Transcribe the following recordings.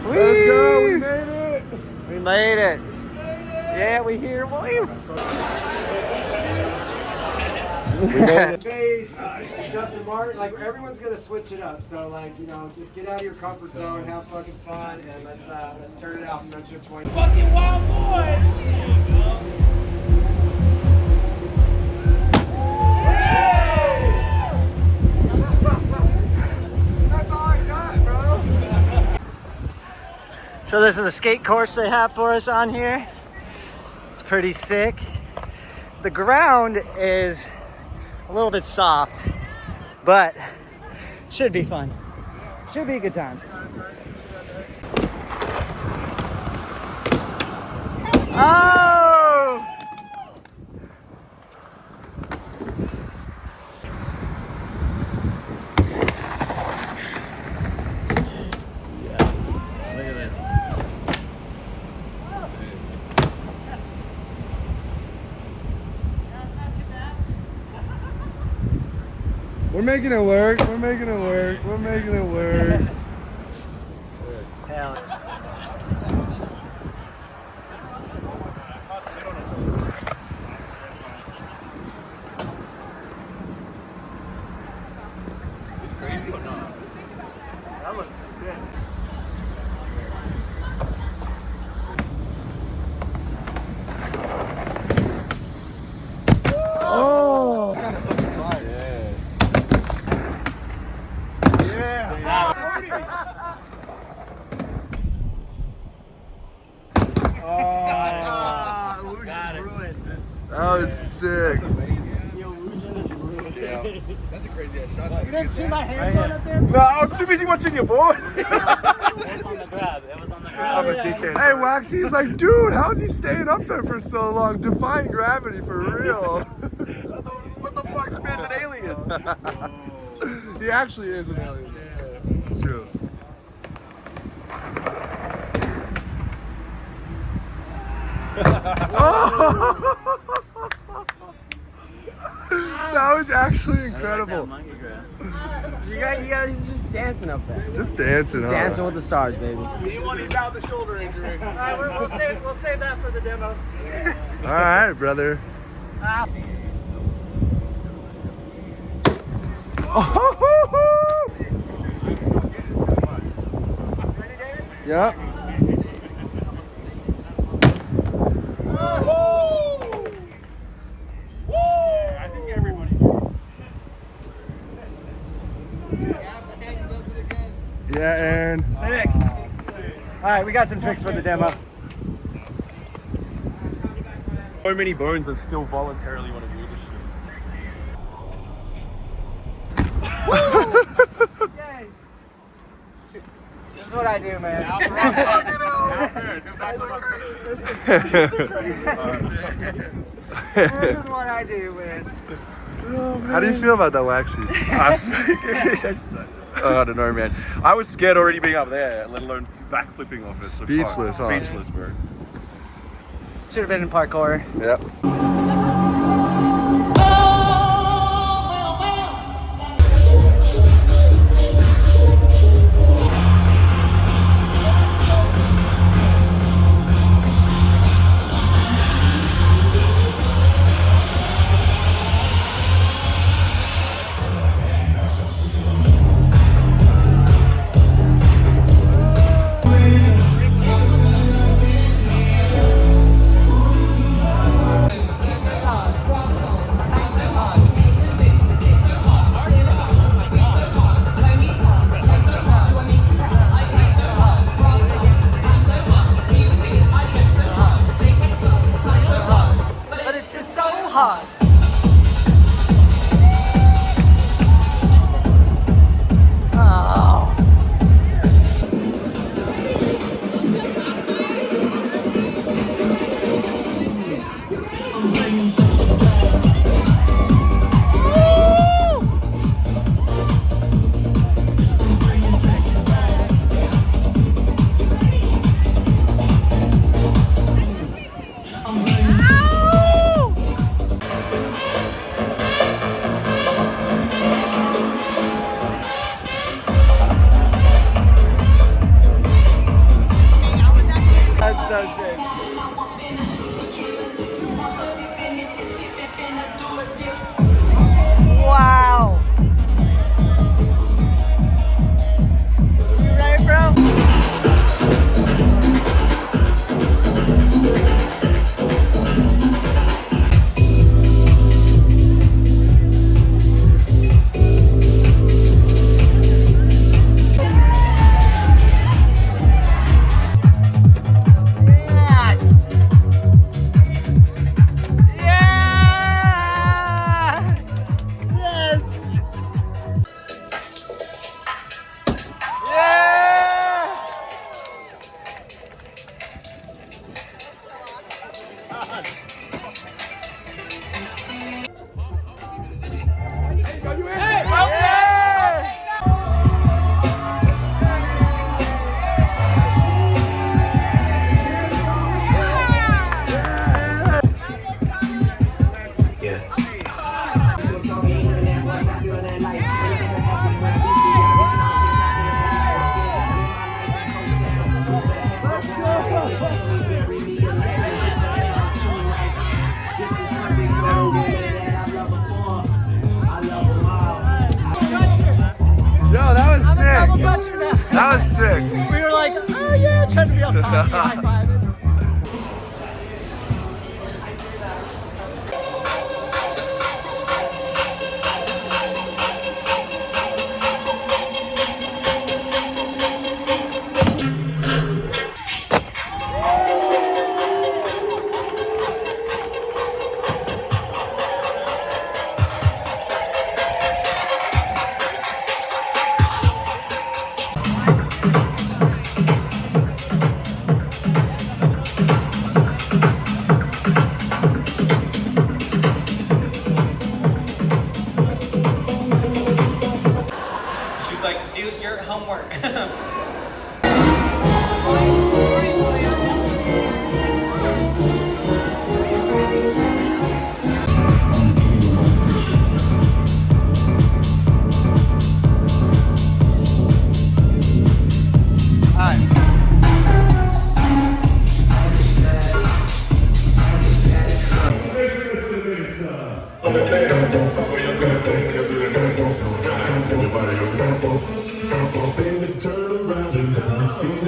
Let's go. We made it. We made it. Yeah, we here, boy. Bass, Justin Martin, like everyone's gonna switch it up. So like, you know, just get out of your comfort zone, have fucking fun, and let's turn it out from Friendship Point. Fucking wild boy! That's all I got, bro. So this is a skate course they have for us on here. It's pretty sick. The ground is a little bit soft, but should be fun. Should be a good time. Oh! We're making it work. We're making it work. We're making it work. Hell. It's crazy or not? That looks sick. Oh! That was sick. That's a crazy ass shot. You didn't see my hand going up there? No, I was too busy watching your board. It was on the grab. It was on the grab. I'm a dickhead. Hey, Waxy's like, dude, how's he staying up there for so long? Defying gravity for real. What the fuck? This man's an alien. He actually is an alien. It's true. That was actually incredible. You guys just dancing up there. Just dancing, huh? Dancing with the stars, baby. He's out the shoulder injury. All right, we'll save that for the demo. All right, brother. Yep. I think everybody. Yeah, Aaron. Sick. All right, we got some tricks for the demo. So many bones that still voluntarily want to do this shit. This is what I do, man. This is what I do, man. How do you feel about that, Waxy? I don't know, man. I was scared already being up there, let alone backflipping off it. So Speechless, huh? Speechless, bro. Should have been in parkour. Yep. so sick. Wow. You ready, bro? Yo, that was sick. That was sick. We were like, oh yeah, trying to be all cocky, high-fiving. She's like, do your homework.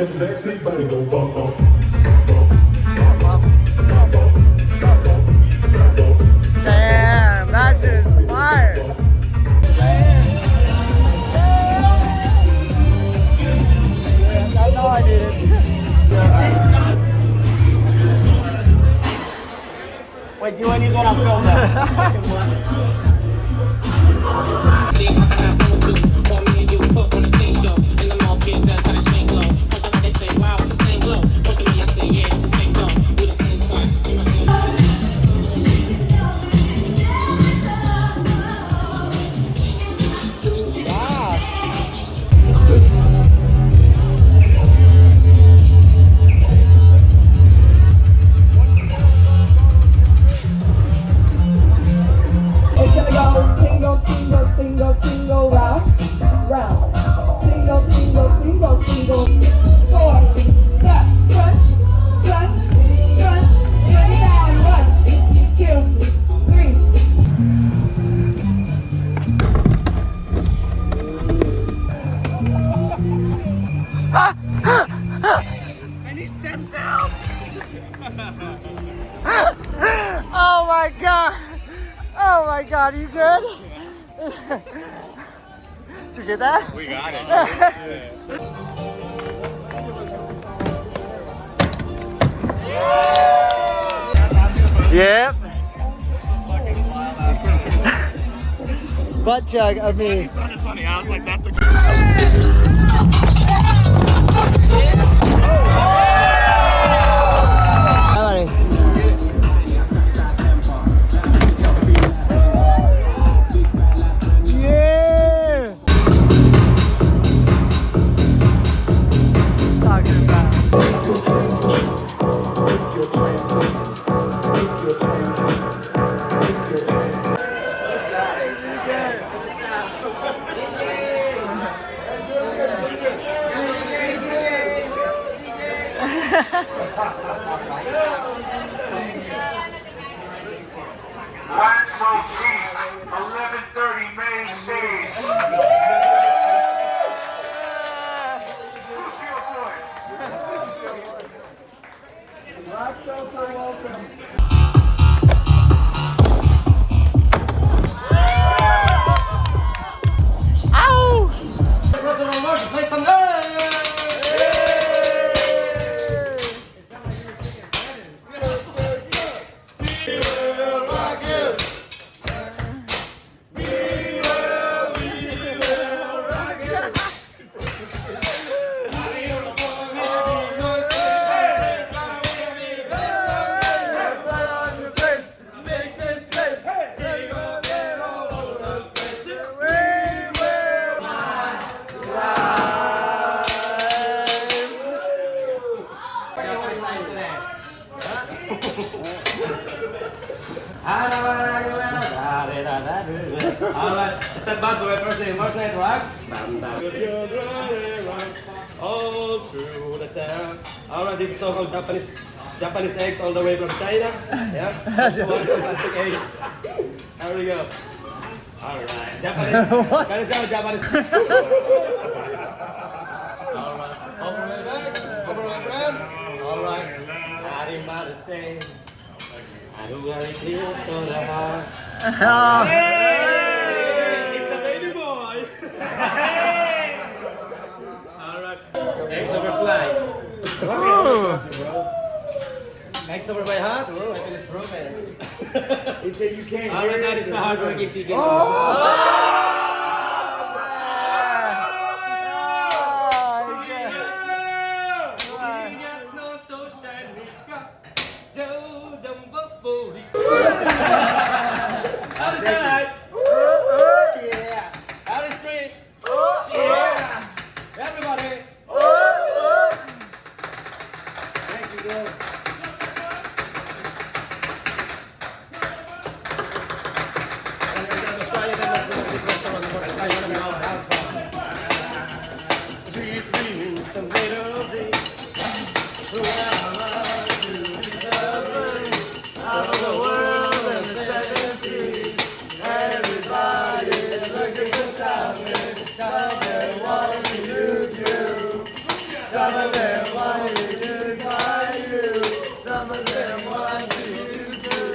Sexy body go bump bump. Damn, that's just fire. That's all I needed. Wait, do you want to use one on film though? See, I can have fun too. Want me and you put on the stage show. And the mall kids, that's how the chain glow. What the hell they say, wow, it's the same glow. What to me, I say, yeah, it's the same glow. Do the same time, see my hand. Single round, single, four, step, crunch, crunch, crunch, get down, 1, 2, 3. I need stem cells! Oh my god! Oh my god, are you good? Did you get that? We got it. Yep. Butt chug of me. Funny, I was like, that's a Yeah. Talking about. Waxlow Chief, 11:30 main stage. Who's your boy? Black belts are welcome. Alright, stand by to represent Merchant Rock. All through the town. Alright, this is song called Japanese eggs all the way from China. Yeah? Fantastic eggs. There we go. Alright, Japanese. Can you say Japanese? Alright, over my back, over my friend. Alright, everybody say, I do very clear to the heart. It's a baby boy. Alright. Eggs over slide. Eggs over my heart. Oh, I feel it's broken. He said you can't. Alright, that is the hard-working chicken. How is that? Yeah. How is street? Yeah. Everybody. Thank you, girl. Sweet dreams, some little things. Out of the world and the seven seas, everybody looking for something. Some of them want to use you, some of them want to defy you, some of them want to use you,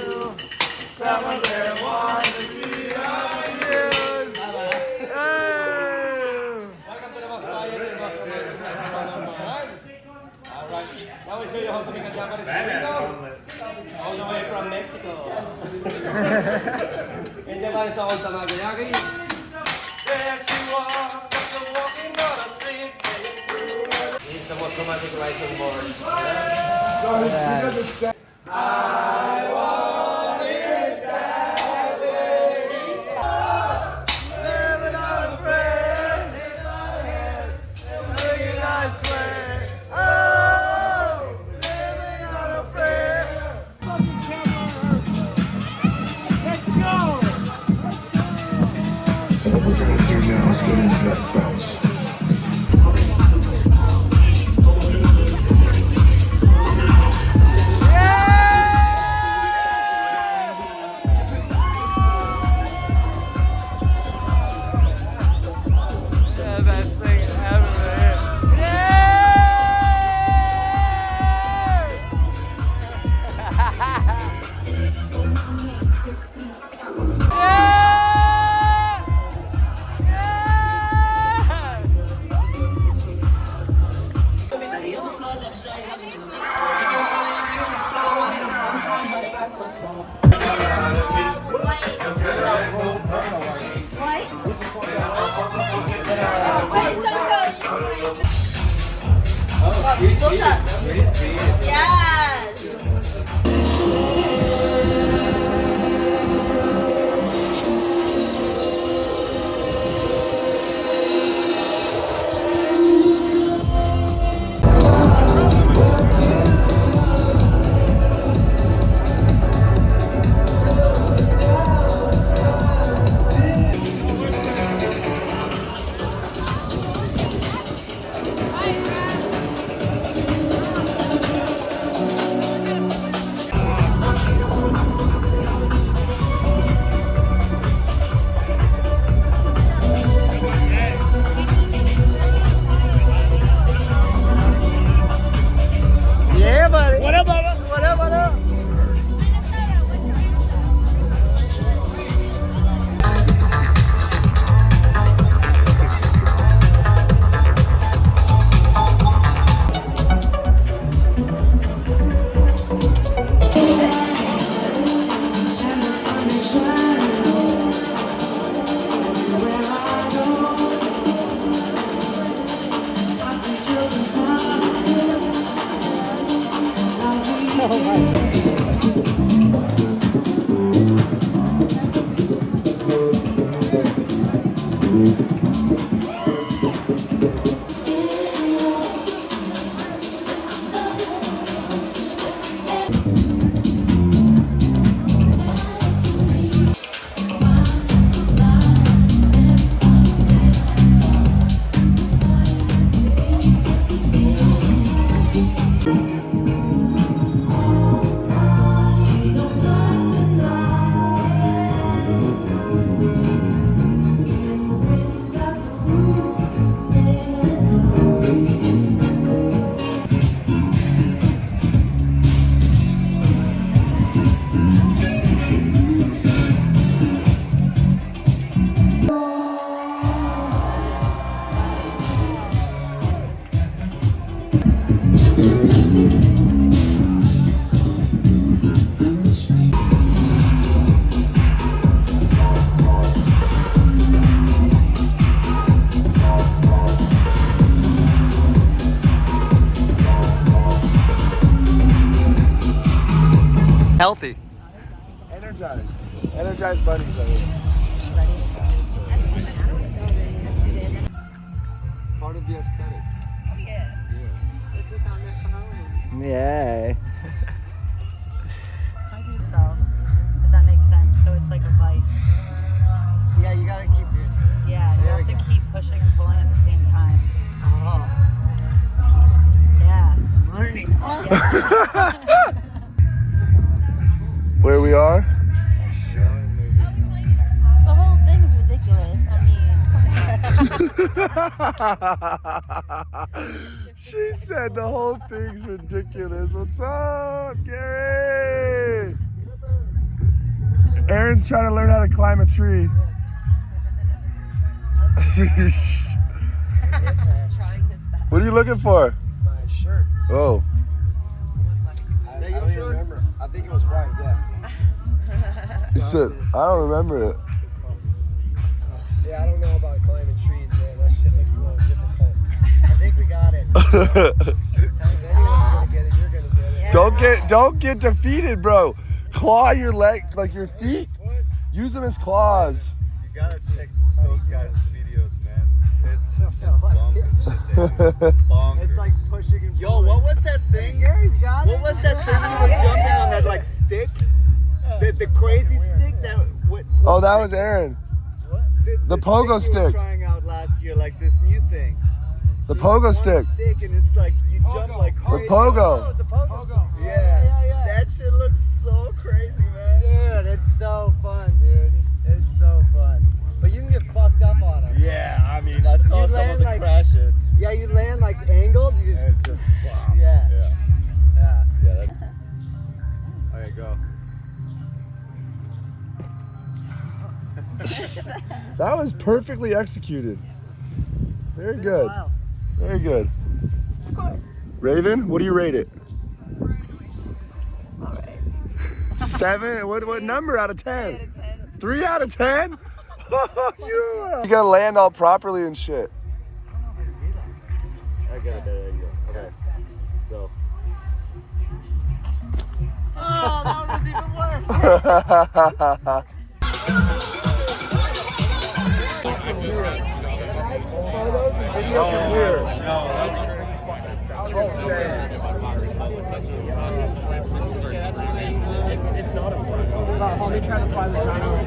some of them want to be unused. Welcome to the Boss Fire. Alright, now we show you how to make a Japanese burrito. All the way from Mexico. In Japanese all tamagoyaki. There she walks, walking on the street. It's the most romantic ride on board. I want it that way. Living on a prayer. Take my hand and bring it, I swear. Oh, living on a prayer. So what we're gonna do now is get into that bounce. The best thing ever. Yes. Healthy. Energized. Energized bunnies right here. It's part of the aesthetic. Oh yeah. Let's look on their phone. Yay. So, if that makes sense. So it's like a vice. Yeah, you gotta keep your... Yeah, you have to keep pushing and pulling at the same time. Oh. Yeah. I'm learning. Yeah. Where we are? The whole thing's ridiculous. I mean, She said the whole thing's ridiculous. What's up, Gary? Aaron's trying to learn how to climb a tree. trying his best. What are you looking for? My shirt. Oh. I don't even remember. I think it was white, yeah. He said, I don't remember it. Yeah, I don't know about climbing trees, man. That shit looks a little difficult. I think we got it. If anyone's gonna get it, you're gonna get it. Don't get defeated, bro. Claw your leg, like your feet. Use them as claws. You gotta check those guys' videos, man. It's bonkers. It's like pushing and Yo, what was that thing? What was that thing you were jumping on, that like stick? The crazy stick that Oh, that was Aaron. The pogo stick. We were stick. trying out last year, like this new thing. The pogo stick. Stick, and it's like you jump like The crazy. pogo. The pogo. Yeah. That shit looks so crazy, man. Dude, it's so fun, dude. It's so fun. But you can get fucked up on it. Yeah, I mean, I saw You some land of the like- crashes. Yeah, you land like angled. You And just, it's just wow. yeah. Yeah. Yeah. Okay, go. That was perfectly executed. Very good. Wow. Very good. Of course. Raven, what do you rate it? All right. 7? What number out of 10? 10. 3 out of 10? You gotta land all properly and shit. I got it. There you go. Okay. Go. Oh, that was even worse. It's not a front. Homie trying to fly the giant.